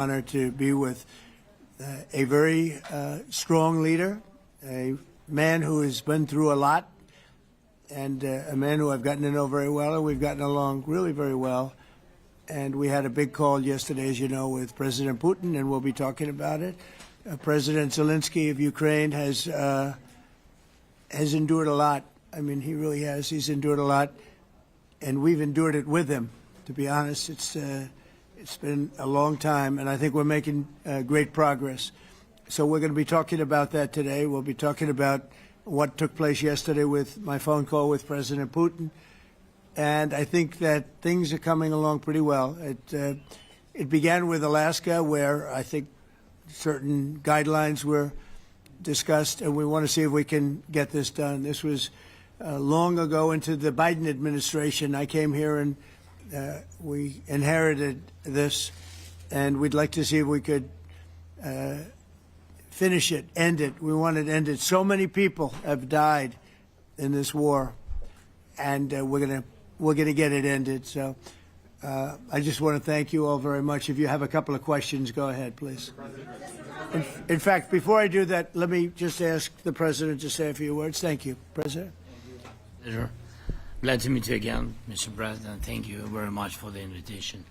honor to be with a very strong leader, a man who has been through a lot, and a man who I've gotten to know very well, and we've gotten along really very well. And we had a big call yesterday, as you know, with President Putin, and we'll be talking about it. President Zelenskyy of Ukraine has endured a lot. I mean, he really has. He's endured a lot, and we've endured it with him. To be honest, it's been a long time, and I think we're making great progress. So we're going to be talking about that today. We'll be talking about what took place yesterday with my phone call with President Putin. And I think that things are coming along pretty well. It began with Alaska, where I think certain guidelines were discussed, and we want to see if we can get this done. This was long ago into the Biden administration. I came here and we inherited this, and we'd like to see if we could finish it, end it. We want it ended. So many people have died in this war, and we're gonna get it ended. So I just want to thank you all very much. If you have a couple of questions, go ahead, please. In fact, before I do that, let me just ask the President to say a few words. Thank you, President. Pleasure. Glad to meet you again, Mr. President. Thank you very much for the invitation.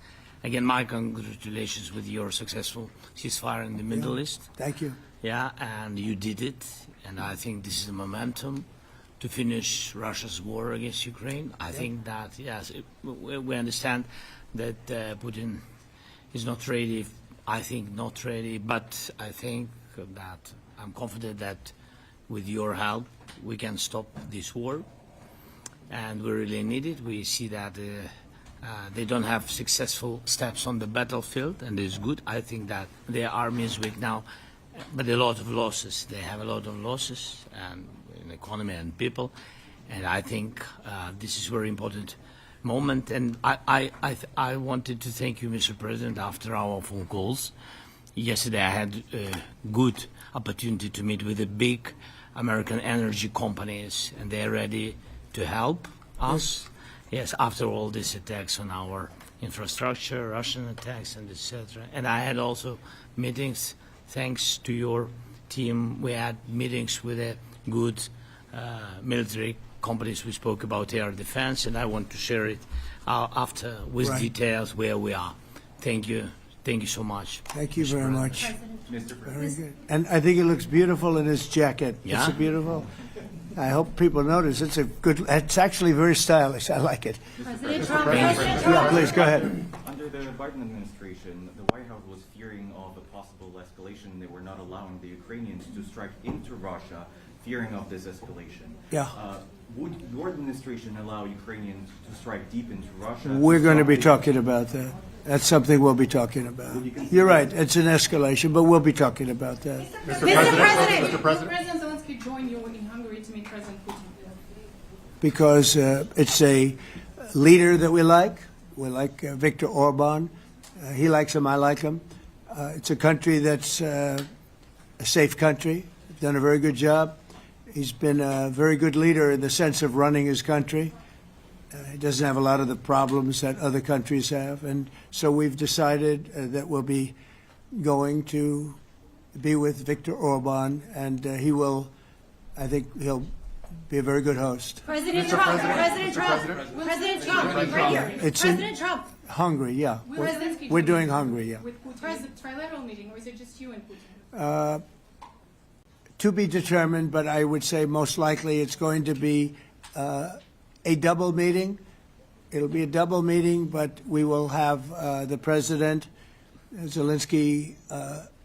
Again, my congratulations with your successful ceasefire in the Middle East. Thank you. Yeah, and you did it, and I think this is the momentum to finish Russia's war against Ukraine. I think that, yes, we understand that Putin is not ready. I think not ready, but I think that I'm confident that with your help we can stop this war, and we really need it. We see that they don't have successful steps on the battlefield, and it's good. I think that their army is weak now, but a lot of losses. They have a lot of losses, and in economy and people, and I think this is a very important moment. And I wanted to thank you, Mr. President, after our phone calls. Yesterday I had a good opportunity to meet with the big American energy companies, and they're ready to help us. Yes, after all these attacks on our infrastructure, Russian attacks, and etc. And I had also meetings, thanks to your team. We had meetings with a good military companies. We spoke about air defense, and I want to share it after with details where we are. Thank you. Thank you so much. Thank you very much. Mr. Very good. And I think it looks beautiful in his jacket. Yeah? It's beautiful. I hope people notice. It's a good. It's actually very stylish. I like it. President Trump. Yeah, please go ahead. Under the Biden administration, the White House was fearing of a possible escalation. They were not allowing the Ukrainians to strike into Russia, fearing of this escalation. Yeah. Would your administration allow Ukrainians to strike deep into Russia? We're going to be talking about that. That's something we'll be talking about. You're right. It's an escalation, but we'll be talking about that. Mr. President. Mr. President Zelenskyy joined you in Hungary to meet President Putin. Because it's a leader that we like. We like Viktor Orban. He likes him. I like him. It's a country that's a safe country. Done a very good job. He's been a very good leader in the sense of running his country. He doesn't have a lot of the problems that other countries have. And so we've decided that we'll be going to be with Viktor Orban, and he will, I think he'll be a very good host. President Trump. President Trump. President Trump. Right here. It's President Trump. Hungary, yeah. We're doing Hungary, yeah. With Putin. Is it a trilateral meeting, or is it just you and Putin? To be determined, but I would say most likely it's going to be a double meeting. It'll be a double meeting, but we will have the President, Zelenskyy,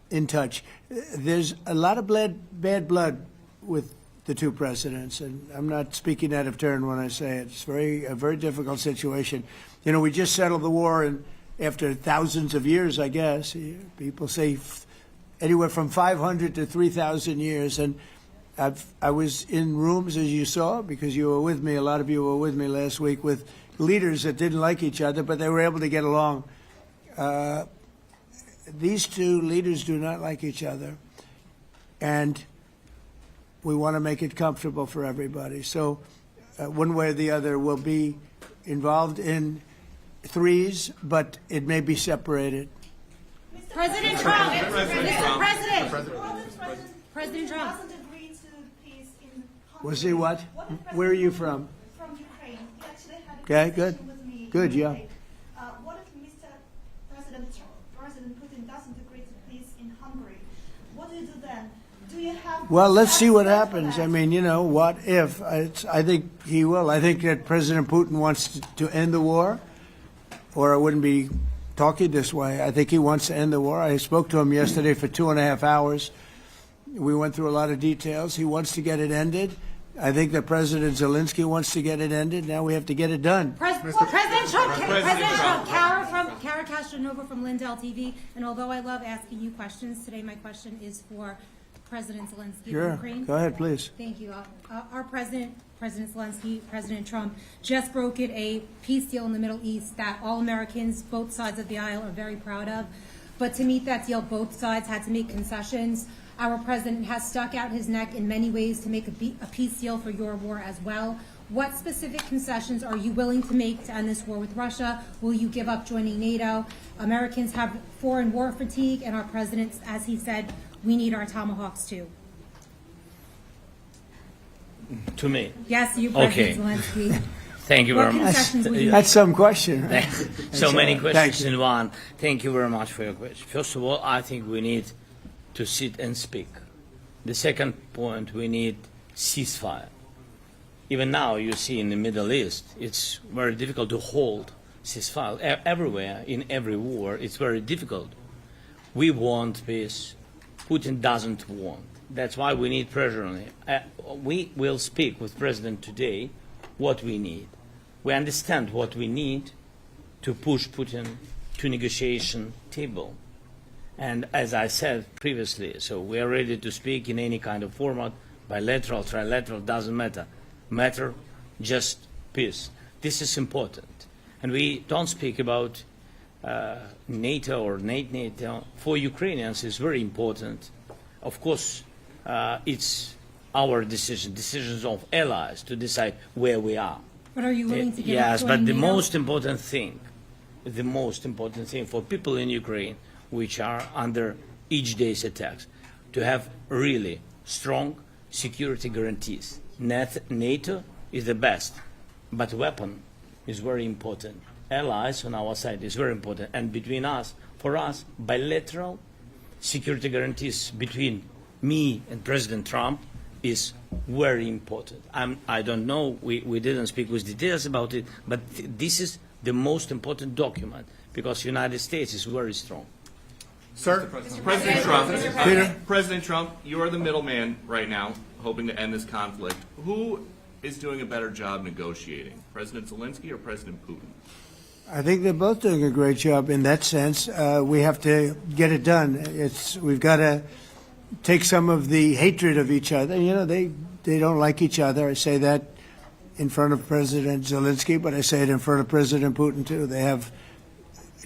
in touch. There's a lot of bad blood with the two presidents, and I'm not speaking out of turn when I say it. It's a very difficult situation. You know, we just settled the war, and after thousands of years, I guess. People say anywhere from 500 to 3,000 years, and I was in rooms, as you saw, because you were with me, a lot of you were with me last week, with leaders that didn't like each other, but they were able to get along. These two leaders do not like each other, and we want to make it comfortable for everybody. So one way or the other, we'll be involved in threes, but it may be separated. President Trump. Mr. President. President Trump. Doesn't agree to peace in Hungary. Was he what? What if Where are you President from? From Ukraine. He actually had a Okay, conversation good. with me. Good, in yeah. Ukraine. What if President Putin doesn't agree to peace in Hungary? What do you do then? Do you have? Well, let's see what steps for happens. that? I mean, you know, what if? I think he will. I think that President Putin wants to end the war, or I wouldn't be talking this way. I think he wants to end the war. I spoke to him yesterday for 2.5 hours. We went through a lot of details. He wants to get it ended. I think that President Zelenskyy wants to get it ended. Now we have to get it done. President Trump, Kara Castronova from Lindell TV, and although I love asking you questions, today my question is for President Zelenskyy of Sure. Ukraine. Go ahead, please. Thank you. Our President Zelenskyy, President Trump, just brokered a peace deal in the Middle East that all Americans, both sides of the aisle, are very proud of. But to meet that deal, both sides had to make concessions. Our president has stuck out his neck in many ways to make a peace deal for your war as well. What specific concessions are you willing to make to end this war with Russia? Will you give up joining NATO? Americans have foreign war fatigue, and our president, as he said, we need our tomahawks too. To me. Yes, you, Okay. President Zelenskyy. Thank you What very much. concessions will you That's some question. Right? So many Thank questions you. in one. Thank you very much for your question. First of all, I think we need to sit and speak. The second point, we need ceasefire. Even now, you see in the Middle East, it's very difficult to hold ceasefire. Everywhere, in every war, it's very difficult. We want peace. Putin doesn't want. That's why we need pressure on him. We will speak with President today what we need. We understand what we need to push Putin to negotiation table. And as I said previously, so we are ready to speak in any kind of format, bilateral, trilateral, doesn't matter. Matter just peace. This is important. And we don't speak about NATO or NATO. For Ukrainians, it's very important. Of course, it's our decision, decisions of allies to decide where we are. But are you willing to give Yes, up but joining the NATO? most important thing for people in Ukraine, which are under each day's attacks, to have really strong security guarantees. NATO is the best, but weapon is very important. Allies on our side is very important, and between us, for us, bilateral security guarantees between me and President Trump is very important. I don't know, we didn't speak with details about it, but this is the most important document because the United States is very strong. Sir, President Trump, Peter? President Trump, you are the middleman right now, hoping to end this conflict. Who is doing a better job negotiating, President Zelenskyy or President Putin? I think they're both doing a great job in that sense. We have to get it done. We've got to take some of the hatred of each other. You know, they don't like each other. I say that in front of President Zelenskyy, but I say it in front of President Putin too. They have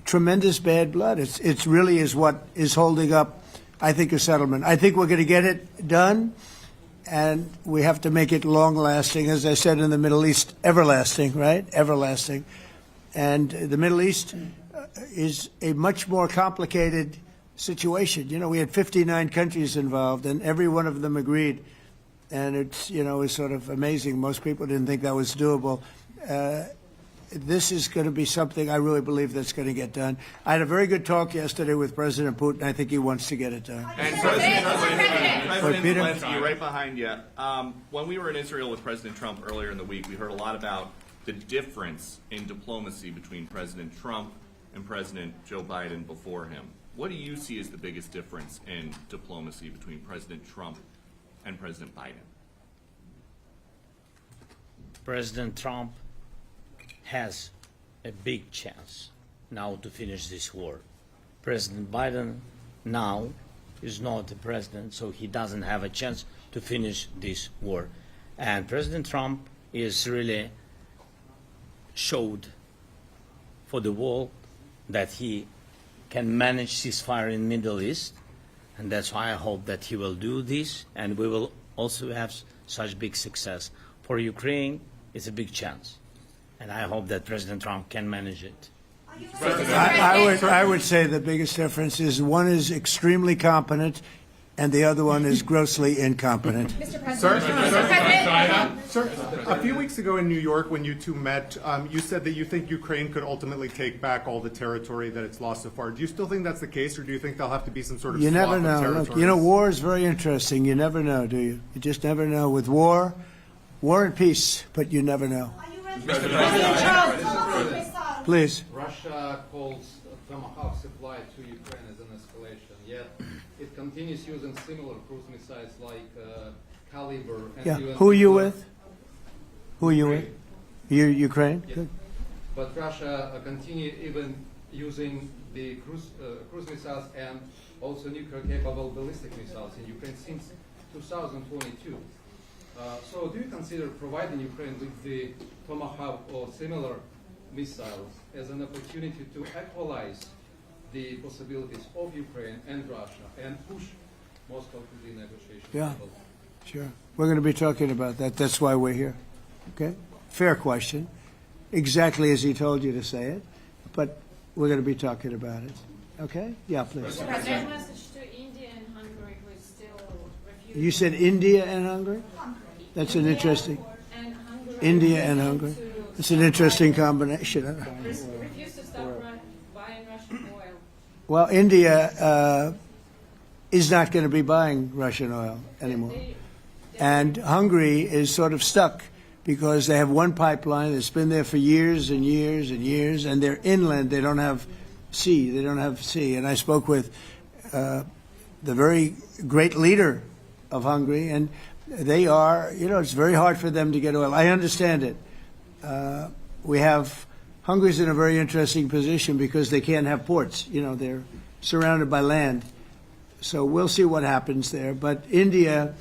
tremendous bad blood. It's really is what is holding up, I think, a settlement. I think we're going to get it done, and we have to make it long-lasting. As I said in the Middle East, everlasting, right? Everlasting. And the Middle East is a much more complicated situation. You know, we had 59 countries involved, and every one of them agreed. And it's, you know, it's sort of amazing. Most people didn't think that was doable. This is going to be something I really believe that's going to get done. I had a very good talk yesterday with President Putin. I think he wants to get it done. And President Peter? Zelenskyy, right behind you. When we were in Israel with President Trump earlier in the week, we heard a lot about the difference in diplomacy between President Trump and President Joe Biden before him. What do you see as the biggest difference in diplomacy between President Trump and President Biden? President Trump has a big chance now to finish this war. President Biden now is not the president, so he doesn't have a chance to finish this war. And President Trump is really showed for the world that he can manage ceasefire in Middle East, and that's why I hope that he will do this, and we will also have such big success. For Ukraine, it's a big chance, and I hope that President Trump can manage it. Are I would say the biggest difference is one is extremely competent and the other one is grossly incompetent. Mr. President. Mr. President. Sir, a few weeks ago in New York, when you two met, you said that you think Ukraine could ultimately take back all the territory that it's lost so far. Do you still think that's the case, or do you think there'll have to be some sort of You swap never of know. territories? Look, you know, war is very interesting. You never know, do you? You just never know. With war and peace, but you never know. Are you ready? President Trump, missile. Please. Russia calls Tomahawk supply to Ukraine as an escalation, yet it continues using similar cruise missiles like Caliber. And Yeah. even Who are you with? Who are you with? You Ukraine? Yeah. Good. But Russia continue even using the cruise missiles and also nuclear-capable ballistic missiles in Ukraine since 2022. So do you consider providing Ukraine with the Tomahawk or similar missiles as an opportunity to equalize the possibilities of Ukraine and Russia and push Moscow to the negotiation Yeah. table? Sure. We're going to be talking about that. That's why we're here. Okay? Fair question. Exactly as he told you to say it. But we're going to be talking about it. Okay? Yeah, please. Mr. President. Message to India and Hungary, who is still refusing. You said India and Hungary? That's an interesting. And Hungary India and Hungary. It's an interesting combination. refuse to stop buying Russian oil. Well, India is not going to be buying Russian oil anymore. And Hungary is sort of stuck because they have one pipeline that's been there for years and years and years, and they're inland. They don't have sea. They don't have sea. And I spoke with the very great leader of Hungary, and they are, you know, it's very hard for them to get oil. I understand it. Hungary's in a very interesting position because they can't have ports. You know, they're surrounded by land. So we'll see what happens there. But India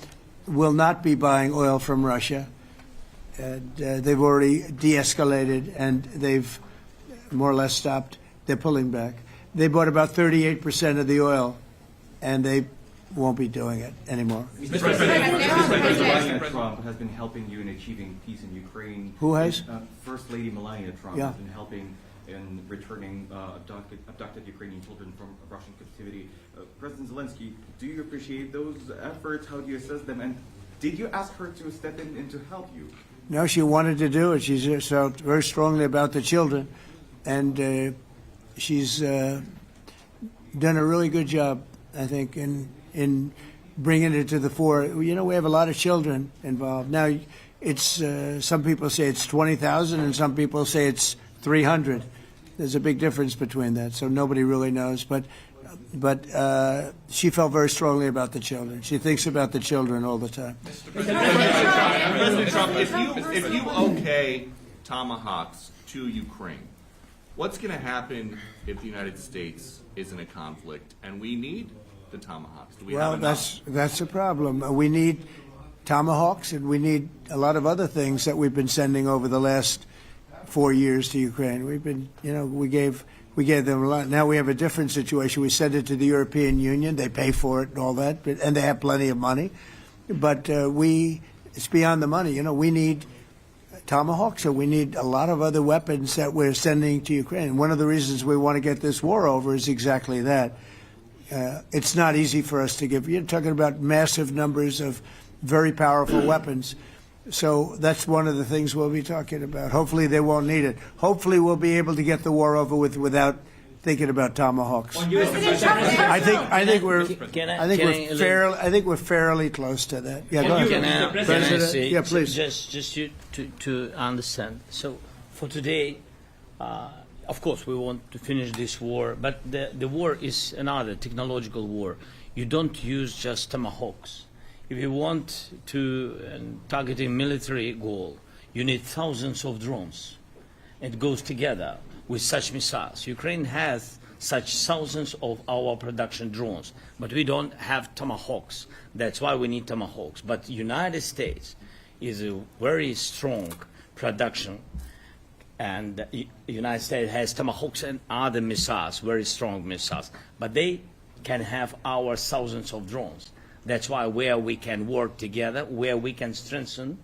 will not be buying oil from Russia. And they've already de-escalated, and they've more or less stopped. They're pulling back. They bought about 38% of the oil, and they won't be doing it anymore. Mr. President Trump has been helping you in achieving peace in Ukraine. Who has? First Lady Melania Trump Yeah. has been helping in returning abducted Ukrainian children from Russian captivity. President Zelenskyy, do you appreciate those efforts? How do you assess them? And did you ask her to step in and to help you? No, she wanted to do it. She's felt very strongly about the children, and she's done a really good job, I think, in bringing it to the fore. You know, we have a lot of children involved. Now, it's some people say it's 20,000, and some people say it's 300. There's a big difference between that, so nobody really knows. But she felt very strongly about the children. She thinks about the children all the time. President Trump, if you okay Tomahawks to Ukraine, what's going to happen if the United States is in a conflict and we need the Tomahawks? Do we have enough? That's a problem. We need Tomahawks, and we need a lot of other things that we've been sending over the last 4 years to Ukraine. We've been, you know, we gave them a lot. Now we have a different situation. We send it to the European Union. They pay for it and all that, and they have plenty of money. But it's beyond the money. You know, we need Tomahawks, or we need a lot of other weapons that we're sending to Ukraine. One of the reasons we want to get this war over is exactly that. It's not easy for us to give. You're talking about massive numbers of very powerful weapons. So that's one of the things we'll be talking about. Hopefully they won't need it. Hopefully we'll be able to get the war over with without thinking about Tomahawks. I think we're fairly close to that. Yeah, go ahead. Can I President? say, Yeah, please. just to understand. So for today, of course, we want to finish this war, but the war is another technological war. You don't use just Tomahawks. If you want to target a military goal, you need thousands of drones. It goes together with such missiles. Ukraine has such thousands of our production drones, but we don't have Tomahawks. That's why we need Tomahawks. But the United States is a very strong production, and the United States has Tomahawks and other missiles, very strong missiles, but they can have our thousands of drones. That's why where we can work together, where we can strengthen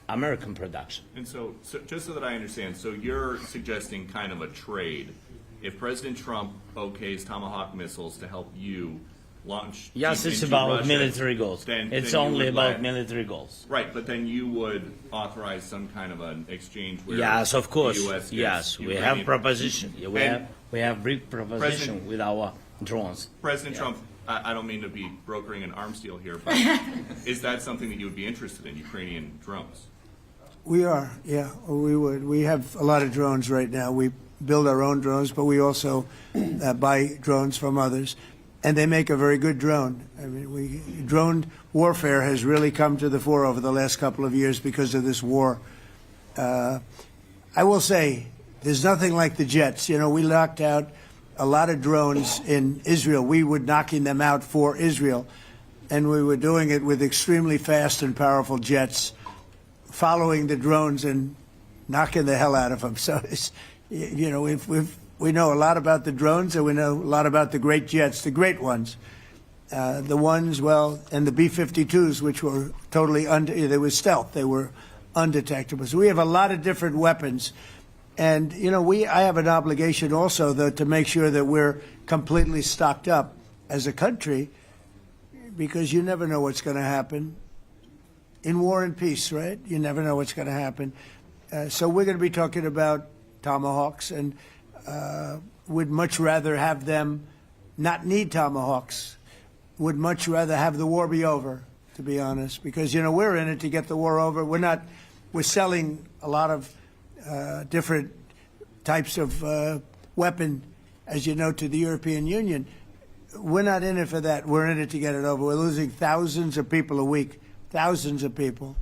American production. And so just so that I understand, so you're suggesting kind of a trade. If President Trump okays Tomahawk missiles to help you launch Yes, it's into about Russia, military goals. then It's you only would about let- military goals. Right, but then you would authorize some kind of an exchange where Yes, of course. the U.S. gets Yes, we Ukrainian- have proposition. Yeah, And we have big proposition President- with our drones. President Trump, I don't mean to be brokering an arms deal here, but is that something that you would be interested in, Ukrainian drones? We are, yeah, we would. We have a lot of drones right now. We build our own drones, but we also buy drones from others, and they make a very good drone. I mean, drone warfare has really come to the fore over the last couple of years because of this war. I will say, there's nothing like the jets. You know, we knocked out a lot of drones in Israel. We were knocking them out for Israel, and we were doing it with extremely fast and powerful jets, following the drones and knocking the hell out of them. So, it's, you know, we know a lot about the drones, and we know a lot about the great jets, the great ones. The ones, well, and the B-52s, which were totally they were stealth. They were undetectable. So we have a lot of different weapons. And, you know, I have an obligation also, though, to make sure that we're completely stocked up as a country, because you never know what's going to happen. In war and peace, right? You never know what's going to happen. So we're going to be talking about Tomahawks, and would much rather have them not need Tomahawks. Would much rather have the war be over, to be honest, because, you know, we're in it to get the war over. We're selling a lot of different types of weapon, as you know, to the European Union. We're not in it for that. We're in it to get it over. We're losing thousands of people a week, thousands of people,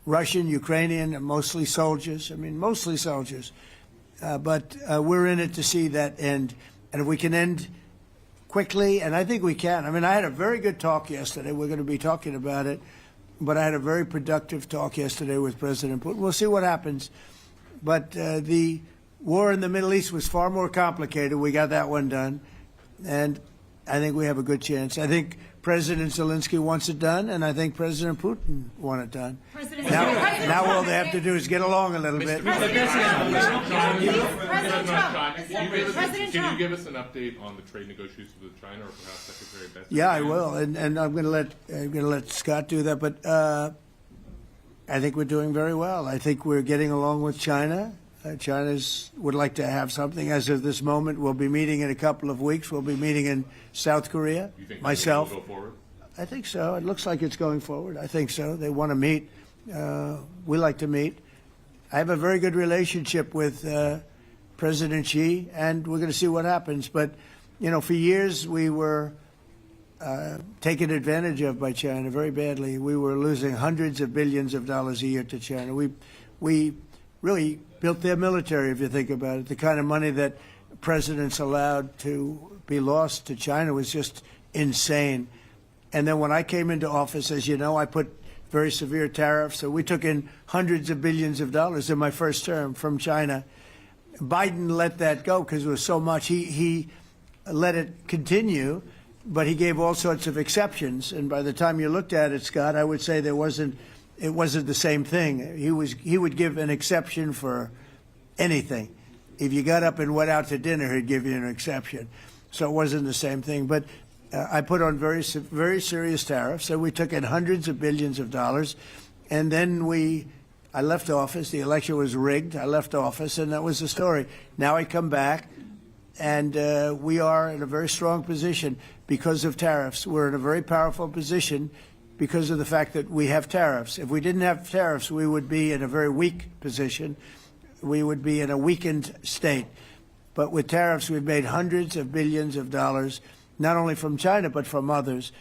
Russian, Ukrainian, and mostly soldiers. I mean, mostly soldiers. But we're in it to see that end. And if we can end quickly, and I think we can. I mean, I had a very good talk yesterday. We're going to be talking about it. But I had a very productive talk yesterday with President Putin. We'll see what happens. But the war in the Middle East was far more complicated. We got that one done. And I think we have a good chance. I think President Zelenskyy wants it done, and I think President Putin wants it done. Now all they have to do is get along a little bit. Can you give us an update on the trade negotiations with China, or perhaps Secretary Bessent? Yeah, I will, and I'm going to let Scott do that. But I think we're doing very well. I think we're getting along with China. China would like to have something. As of this moment, we'll be meeting in a couple of weeks. We'll be meeting in South Korea. You think myself. Will go forward? I think so. It looks like it's going forward. I think so. They want to meet. We like to meet. I have a very good relationship with President Xi, and we're going to see what happens. But, you know, for years we were taken advantage of by China very badly. We were losing hundreds of billions of dollars a year to China. We really built their military, if you think about it. The kind of money that presidents allowed to be lost to China was just insane. And then when I came into office, as you know, I put very severe tariffs. So we took in hundreds of billions of dollars in my first term from China. Biden let that go because it was so much. He let it continue, but he gave all sorts of exceptions. And by the time you looked at it, Scott, I would say it wasn't the same thing. He would give an exception for anything. If you got up and went out to dinner, he'd give you an exception. So it wasn't the same thing. But I put on very serious tariffs. So we took in hundreds of billions of dollars. And then I left office. The election was rigged. I left office, and that was the story. Now I come back, and we are in a very strong position because of tariffs. We're in a very powerful position because of the fact that we have tariffs. If we didn't have tariffs, we would be in a very weak position. We would be in a weakened state. But with tariffs, we've made hundreds of billions of dollars, not only from China, but from others.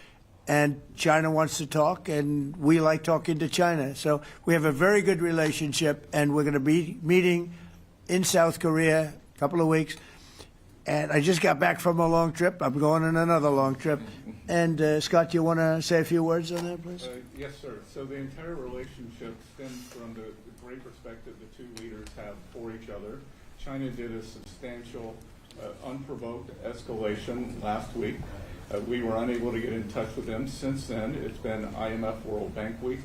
And China wants to talk, and we like talking to China. So we have a very good relationship, and we're going to be meeting in South Korea a couple of weeks. And I just got back from a long trip. I'm going on another long trip. And Scott, you want to say a few words on that, please? Yes, sir. So the entire relationship stems from the great perspective the two leaders have for each other. China did a substantial, unprovoked escalation last week. We were unable to get in touch with them. Since then, it's been IMF World Bank Week.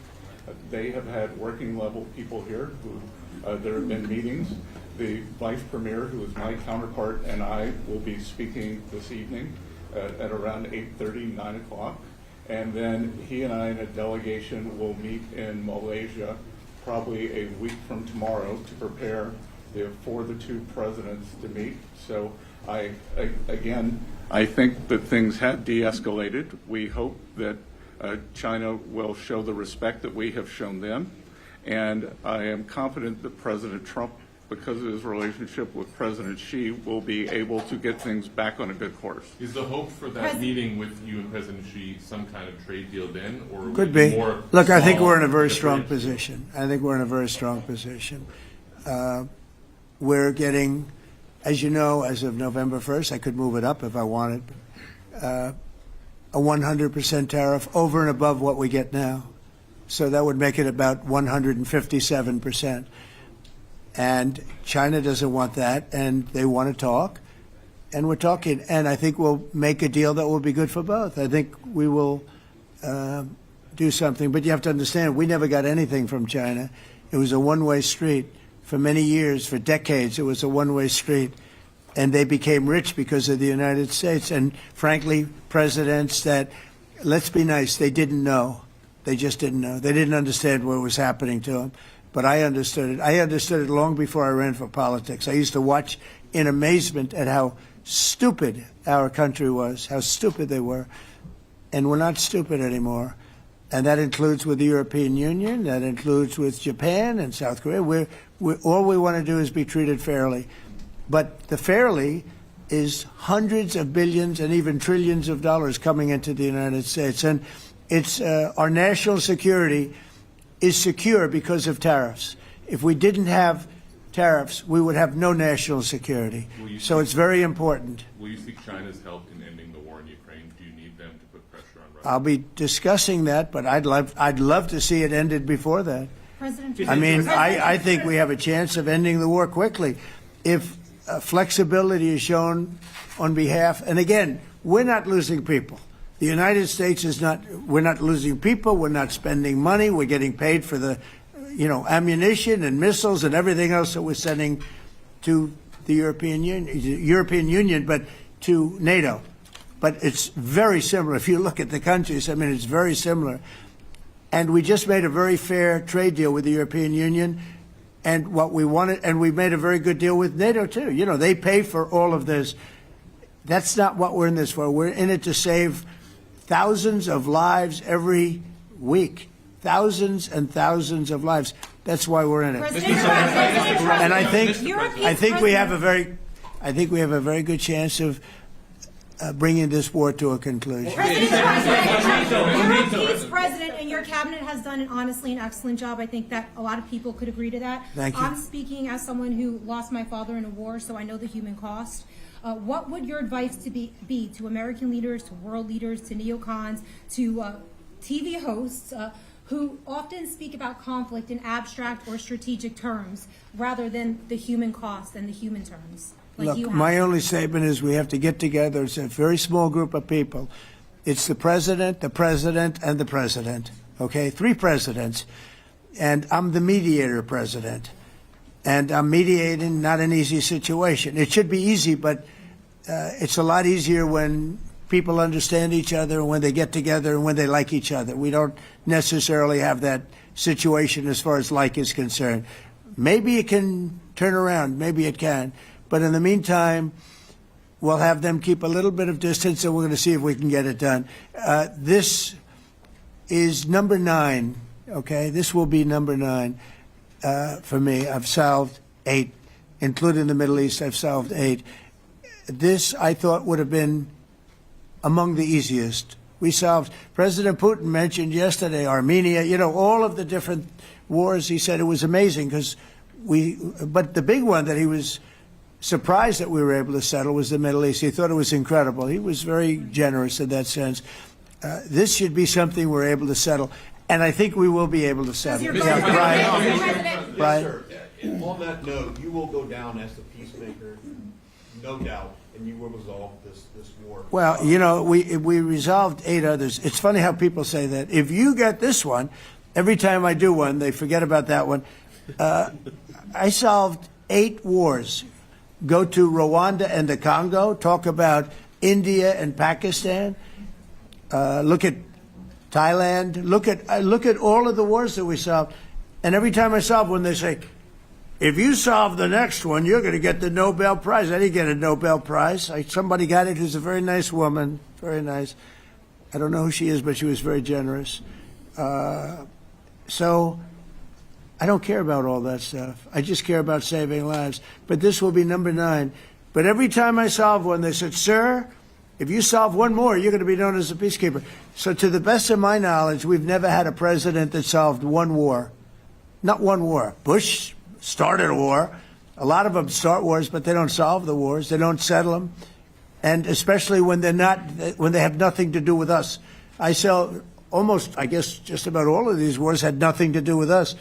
They have had working level people here who there have been meetings. The vice premier, who is my counterpart, and I will be speaking this evening at around 8:30, 9 o'clock. And then he and I and a delegation will meet in Malaysia probably a week from tomorrow to prepare for the two presidents to meet. So I think that things have de-escalated. We hope that China will show the respect that we have shown them. And I am confident that President Trump, because of his relationship with President Xi, will be able to get things back on a good course. Is the hope for that meeting with you and President Xi some kind of trade deal then, or Could would it be. more Look, I think small, we're in a very strong differentiated? position. I think we're in a very strong position. We're getting, as you know, as of November 1st, I could move it up if I wanted, a 100% tariff over and above what we get now. So that would make it about 157%. And China doesn't want that, and they want to talk, and we're talking. And I think we'll make a deal that will be good for both. I think we will do something. But you have to understand, we never got anything from China. It was a one-way street. For many years, for decades, it was a one-way street. And they became rich because of the United States. And frankly, presidents that, let's be nice, they didn't know. They just didn't know. They didn't understand what was happening to them. But I understood it. I understood it long before I ran for politics. I used to watch in amazement at how stupid our country was, how stupid they were. And we're not stupid anymore. And that includes with the European Union. That includes with Japan and South Korea. All we want to do is be treated fairly. But the fairly is hundreds of billions and even trillions of dollars coming into the United States. And it's our national security is secure because of tariffs. If we didn't have tariffs, we would have no national security. So it's very important. Will you seek China's help in ending the war in Ukraine? Do you need them to put pressure on Russia? I'll be discussing that, but I'd love to see it ended before that. President I mean, I think we have a chance of ending the war quickly if flexibility is shown on behalf. And again, we're not losing people. The United States is not. We're not losing people. We're not spending money. We're getting paid for the, ammunition and missiles and everything else that we're sending to the European Union, but to NATO. But it's very similar. If you look at the countries, I mean, it's very similar. And we just made a very fair trade deal with the European Union, and what we wanted, and we made a very good deal with NATO too. They pay for all of this. That's not what we're in this for. We're in it to save thousands of lives every week. Thousands and thousands of lives. That's why we're in it. And I think we have a very good chance of bringing this war to a conclusion. You're a peace president, and your cabinet has done honestly an excellent job. I think that a lot of people could agree to that. Thank you. I'm speaking as someone who lost my father in a war, so I know the human cost. What would your advice be to American leaders, to world leaders, to neocons, to TV hosts who often speak about conflict in abstract or strategic terms rather than the human cost and the human terms? Look, my only statement is we have to get together. It's a very small group of people. It's the president, and the president. Okay, 3 presidents. And I'm the mediator president. And I'm mediating not an easy situation. It should be easy, but it's a lot easier when people understand each other and when they get together and when they like each other. We don't necessarily have that situation as far as like is concerned. Maybe it can turn around. Maybe it can. But in the meantime, we'll have them keep a little bit of distance, and we're going to see if we can get it done. This is number 9, okay? This will be number 9 for me. I've solved 8, including the Middle East. I've solved 8. This, I thought, would have been among the easiest. We solved, President Putin mentioned yesterday Armenia, all of the different wars. He said it was amazing but the big one that he was surprised that we were able to settle was the Middle East. He thought it was incredible. He was very generous in that sense. This should be something we're able to settle, and I think we will be able to settle. Yes, sir. On that note, you will go down as the peacemaker, no doubt, and you will resolve this war. Well, we resolved 8 others. It's funny how people say that. If you get this one, every time I do one, they forget about that one. I solved 8 wars. Go to Rwanda and the Congo, talk about India and Pakistan, look at Thailand, look at all of the wars that we solved. And every time I solve one, they say, if you solve the next one, you're going to get the Nobel Prize. I didn't get a Nobel Prize. Somebody got it who's a very nice woman, very nice. I don't know who she is, but she was very generous. So I don't care about all that stuff. I just care about saving lives. But this will be number 9. But every time I solve one, they said, sir, if you solve one more, you're going to be known as a peacekeeper. So to the best of my knowledge, we've never had a president that solved one war. Not one war. Bush started a war. A lot of them start wars, but they don't solve the wars. They don't settle them. And especially when they have nothing to do with us. I guess just about all of these wars had nothing to do with us.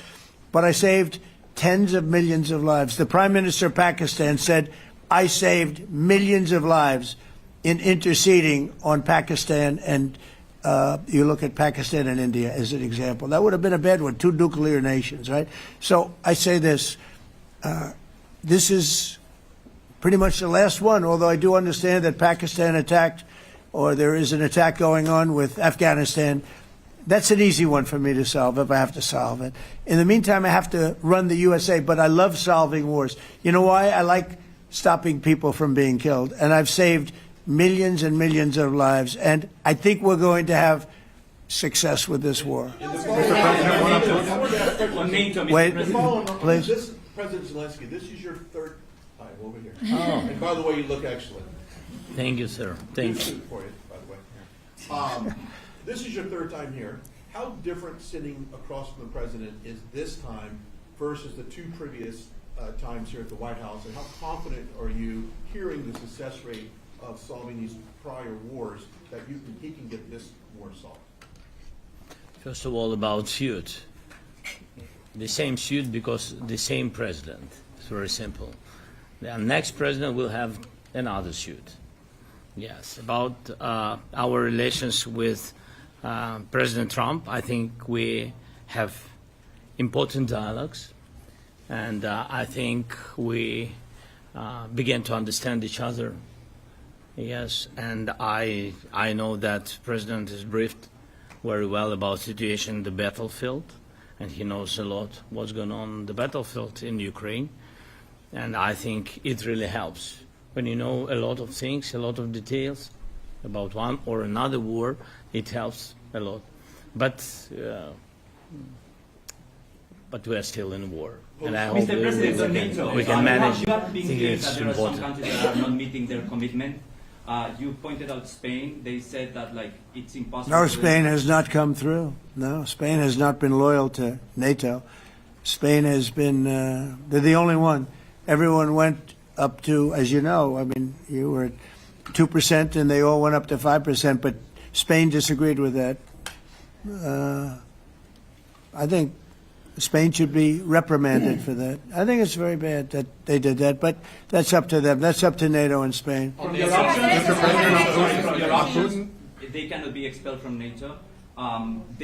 But I saved tens of millions of lives. The Prime Minister of Pakistan said, I saved millions of lives in interceding on Pakistan, and you look at Pakistan and India as an example. That would have been a bad one, 2 nuclear nations, right? So I say this, this is pretty much the last one, although I do understand that Pakistan attacked, or there is an attack going on with Afghanistan. That's an easy one for me to solve if I have to solve it. In the meantime, I have to run the USA, but I love solving wars. You know why? I like stopping people from being killed, and I've saved millions and millions of lives, and I think we're going to have success with this war. Wait, please. This, President Zelenskyy, this is your 3rd time over here. Oh. And by the way, you look excellent. Thank you, sir. Thank you. For you, by the way. This is your 3rd time here. How different sitting across from the president is this time versus the 2 previous times here at the White House, and how confident are you hearing the success rate of solving these prior wars that he can get this war solved? First of all, about suit. The same suit because the same president. It's very simple. The next president will have another suit. Yes. About our relations with President Trump, I think we have important dialogues, and I think we begin to understand each other. Yes, and I know that President is briefed very well about the situation in the battlefield, and he knows a lot what's going on the battlefield in Ukraine, and I think it really helps. When you know a lot of things, a lot of details about one or another war, it helps a lot. But we are still in war, and I hope we can manage. You have been I think clear it's that there are important. some countries that are not meeting their commitment. You pointed out Spain. They said that it's impossible. No, Spain has not come through. No, Spain has not been loyal to NATO. Spain has been, they're the only one. Everyone went up to, as you know, I mean, you were at 2% and they all went up to 5%, but Spain disagreed with that. I think Spain should be reprimanded for that. I think it's very bad that they did that, but that's up to them. That's up to NATO and Spain. They cannot be expelled from NATO.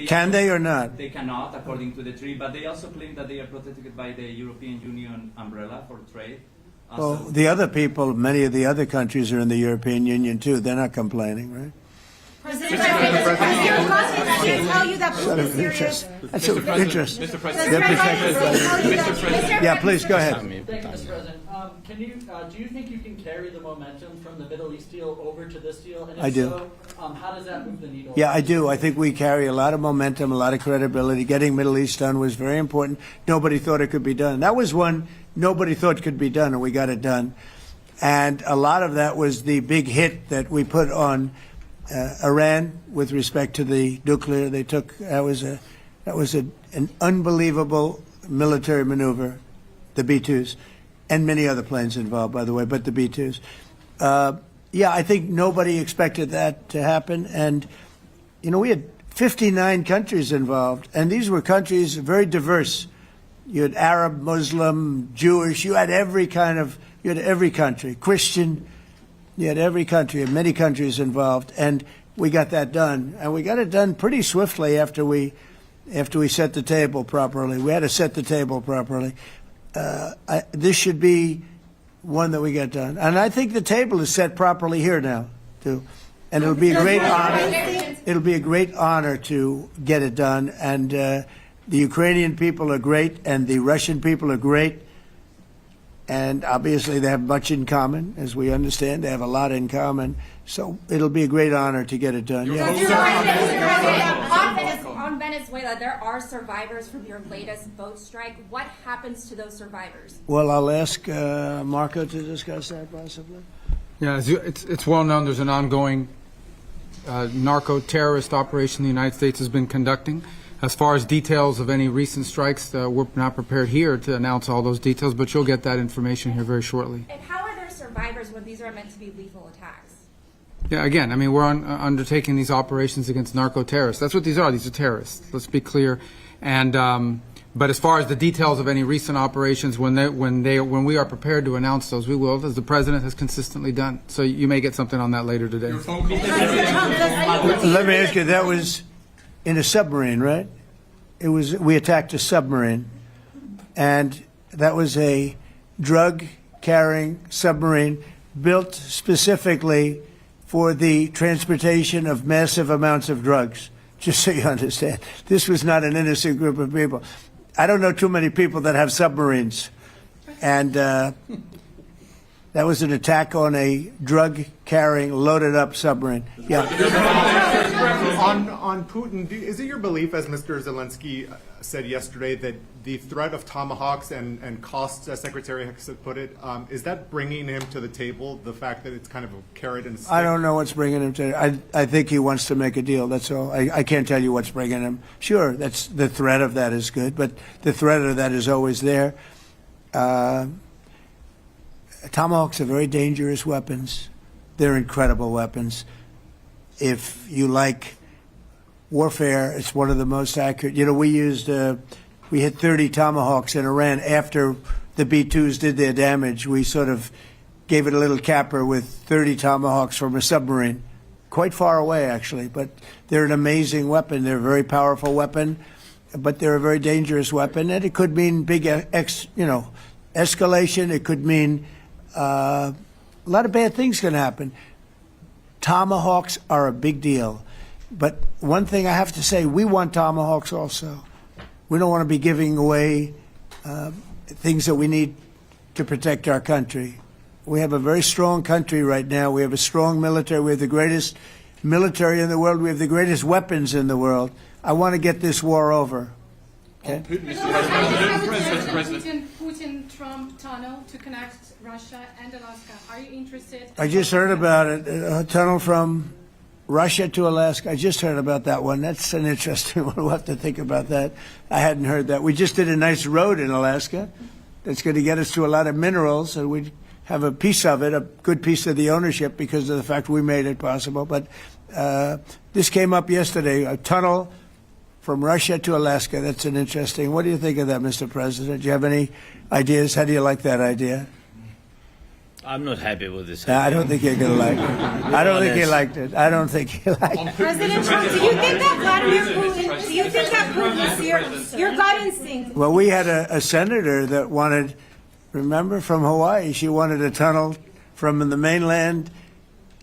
Can they or not? They cannot, according to the treaty, but they also claim that they are protected by the European Union umbrella for trade. Well, the other people, many of the other countries are in the European Union too. They're not complaining, right? President, I can tell you that Putin is serious. That's of interest. Mr. President. They're protected by Yeah, please go ahead. Thank you, Mr. President. Do you think you can carry the momentum from the Middle East deal over to this deal? And if I do. So, how does that move the needle? Yeah, I do. I think we carry a lot of momentum, a lot of credibility. Getting Middle East done was very important. Nobody thought it could be done. That was one nobody thought could be done, and we got it done. And a lot of that was the big hit that we put on Iran with respect to the nuclear. They took that was an unbelievable military maneuver, the B-2s, and many other planes involved, by the way, but the B-2s. Yeah, I think nobody expected that to happen, and you know we had 59 countries involved, and these were countries very diverse. You had Arab, Muslim, Jewish. You had every country, Christian. You had every country, and many countries involved, and we got that done. And we got it done pretty swiftly after we after we set the table properly. We had to set the table properly. This should be one that we get done. And I think the table is set properly here now, too. And it'll be a great honor. It'll be a great honor to get it done. And the Ukrainian people are great, and the Russian people are great. And obviously they have much in common, as we understand. They have a lot in common. So it'll be a great honor to get it done. On Venezuela, there are survivors from your latest boat strike. What happens to those survivors? Well, I'll ask Marco to discuss that possibly. Yeah, it's well known there's an ongoing narco-terrorist operation the United States has been conducting. As far as details of any recent strikes, we're not prepared here to announce all those details, but you'll get that information here very shortly. And how are there survivors when these are meant to be lethal attacks? Yeah, again, I mean, we're undertaking these operations against narco-terrorists. That's what these are. These are terrorists. Let's be clear. And but as far as the details of any recent operations, when we are prepared to announce those, we will, as the president has consistently done. So you may get something on that later today. Let me ask you, that was in a submarine, right? We attacked a submarine, and that was a drug-carrying submarine built specifically for the transportation of massive amounts of drugs, just so you understand. This was not an innocent group of people. I don't know too many people that have submarines. And that was an attack on a drug-carrying, loaded-up submarine. Yeah. On Putin, is it your belief, as Mr. Zelenskyy said yesterday, that the threat of tomahawks and costs, as Secretary Hicks put it, is that bringing him to the table, the fact that it's kind of a carrot and a stick? I don't know what's bringing him to I think he wants to make a deal, that's all. I can't tell you what's bringing him. Sure, that's the threat of that is good, but the threat of that is always there. Tomahawks are very dangerous weapons. They're incredible weapons. If you like warfare, it's one of the most accurate. You know, we hit 30 Tomahawks in Iran after the B-2s did their damage. We sort of gave it a little capper with 30 Tomahawks from a submarine, quite far away actually. But they're an amazing weapon. They're a very powerful weapon, but they're a very dangerous weapon. And it could mean big, escalation. It could mean a lot of bad things can happen. Tomahawks are a big deal. But one thing I have to say, we want Tomahawks also. We don't want to be giving away things that we need to protect our country. We have a very strong country right now. We have a strong military. We have the greatest military in the world. We have the greatest weapons in the world. I want to get this war over. Okay? Putin-Trump tunnel to connect Russia and Alaska. Are you interested? I just heard about it. A tunnel from Russia to Alaska. I just heard about that one. That's an interesting one. We'll have to think about that. I hadn't heard that. We just did a nice road in Alaska that's going to get us to a lot of minerals, and we have a piece of it, a good piece of the ownership because of the fact we made it possible. But this came up yesterday, a tunnel from Russia to Alaska. That's an interesting. What do you think of that, Mr. President? Do you have any ideas? How do you like that idea? I'm not happy with this. I don't think you're going to like it. I don't think he liked it. I don't think he liked it. President Trump, do you think that Vladimir Putin, do you think that Putin's your gut instinct? Well, we had a senator that wanted, remember, from Hawaii, she wanted a tunnel from the mainland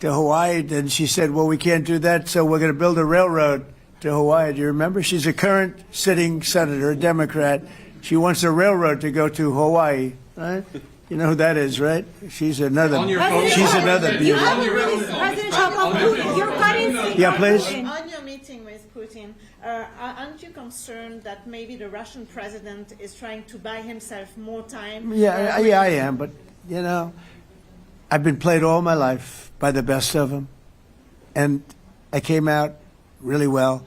to Hawaii, and she said, well, we can't do that, so we're going to build a railroad to Hawaii. Do you remember? She's a current sitting senator, a Democrat. She wants a railroad to go to Hawaii, right? You know who that is, right? She's another. She's another beauty. President Trump, your gut instinct. Yeah, please. On your meeting with Putin, aren't you concerned that maybe the Russian president is trying to buy himself more time? Yeah, I am. But you know, I've been played all my life by the best of them, and I came out really well.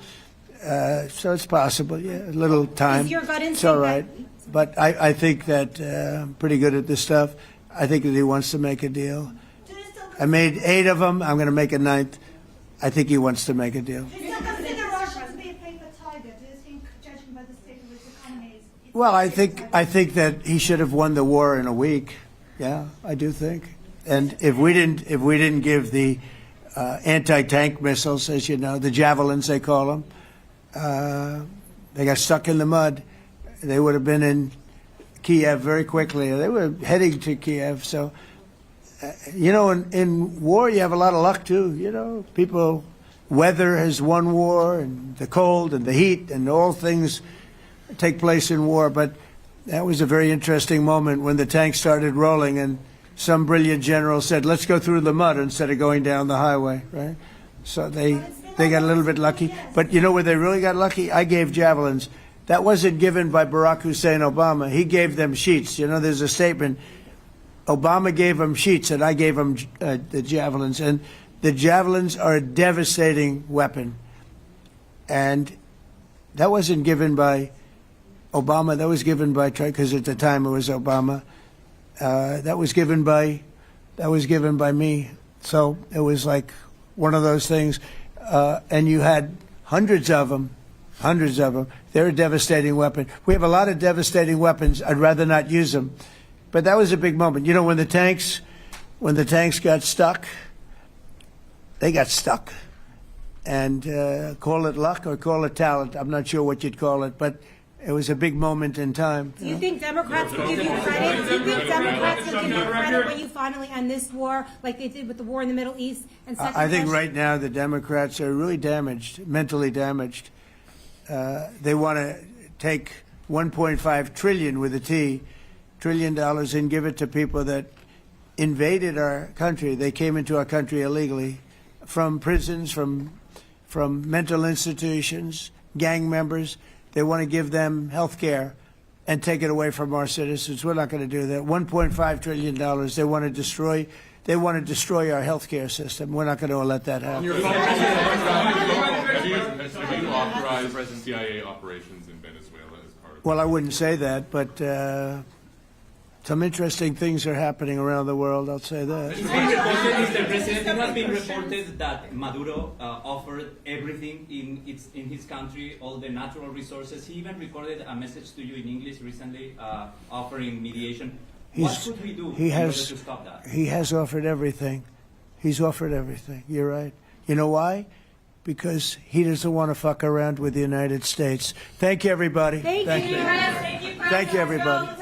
So it's possible. Yeah, a little time. Is your gut instinct it's all right. But I think that I'm pretty good at this stuff. I think that he wants to make a deal. I made 8 of them. I'm going to make a 9th. I think he wants to make a deal. Do you consider Russia to be a paper tiger? Do you think, judging by the state of its economy, Well, I think that he should have won the war in a week. Yeah, I do think. And if we didn't give the anti-tank missiles, as you know, the javelins they call them, They got stuck in the mud. They would have been in Kiev very quickly. They were heading to Kiev. So, in war, you have a lot of luck, too. People, weather has won war, and the cold and the heat and all things take place in war. But that was a very interesting moment when the tanks started rolling and some brilliant general said, let's go through the mud instead of going down the highway, right? So they got a little bit lucky. But you know where they really got lucky? I gave javelins. That wasn't given by Barack Hussein Obama. He gave them sheets. There's a statement. Obama gave them sheets and I gave them the javelins. And the javelins are a devastating weapon. And that wasn't given by Obama. That was given by, because at the time it was Obama. That was given by me. So it was like one of those things. And you had hundreds of them. They're a devastating weapon. We have a lot of devastating weapons. I'd rather not use them. But that was a big moment. When the tanks got stuck, they got stuck. And call it luck or call it talent. I'm not sure what you'd call it, but it was a big moment in time. Do you think Democrats will give you credit? Do you think Democrats will give you credit when you finally end this war, like they did with the war in the Middle East? And I think right now the Democrats are really damaged, mentally damaged. They want to take $1.5 trillion with a T, $1 trillion, and give it to people that invaded our country. They came into our country illegally, from prisons, from mental institutions, gang members. They want to give them health care and take it away from our citizens. We're not going to do that. $1.5 trillion. They want to destroy. They want to destroy our health care system. We're not going to let that happen. Have you authorized CIA operations in Venezuela as part of? Well, I wouldn't say that, but some interesting things are happening around the world. I'll say that. It's been reported, Mr. President, it has been reported that Maduro offered everything in his country, all the natural resources. He even recorded a message to you in English recently, offering mediation. What should we do in order to stop that? He has offered everything. He's offered everything. You're right. You know why? Because he doesn't want to fuck around with the United States. Thank you, everybody. Thank you. Thank you, everybody.